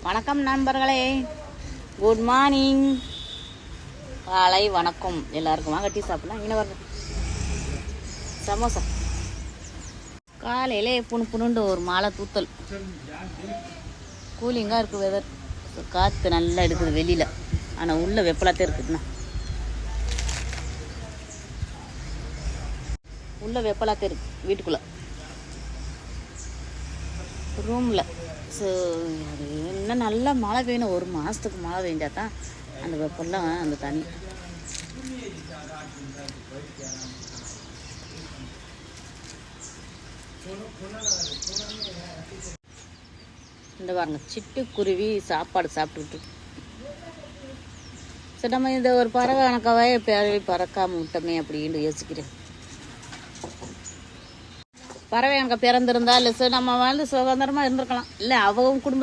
வணக்கம் நண்பர்களே, good morning, காலை வணக்கம் எல்லாருக்கும். வாங்க டீ சாப்பிடலாம். இங்கே வரணும் சமோசா. காலையிலே புணுண்டு ஒரு மாலை தூத்தல். கூலிங்காக இருக்குது வெதர். காற்று நல்லா எடுக்குது வெளியில், ஆனால் உள்ளே வெப்பலாத்தே இருக்குதுண்ணா. உள்ளே வெப்பலாத்தே இருக்குது வீட்டுக்குள்ளே ரூமில். ஸோ அது இன்னும் நல்லா மழை பெய்யணும். ஒரு மாதத்துக்கு மழை பெஞ்சால் தான் அந்த வெப்பெல்லாம் அந்த தண்ணி. இந்த பாருங்க, சிட்டுக்குருவி சாப்பாடு சாப்பிட்டுக்கிட்டு. சரி, நம்ம இந்த ஒரு பறவை கணக்காவே பறக்காமல் விட்டோமே அப்படின்னு யோசிக்கிறேன். பறவை எனக்கு பிறந்திருந்தா இல்லை சார் நம்ம வந்து சுதந்திரமாக இருந்திருக்கலாம். இல்லை அவங்க குடும்ப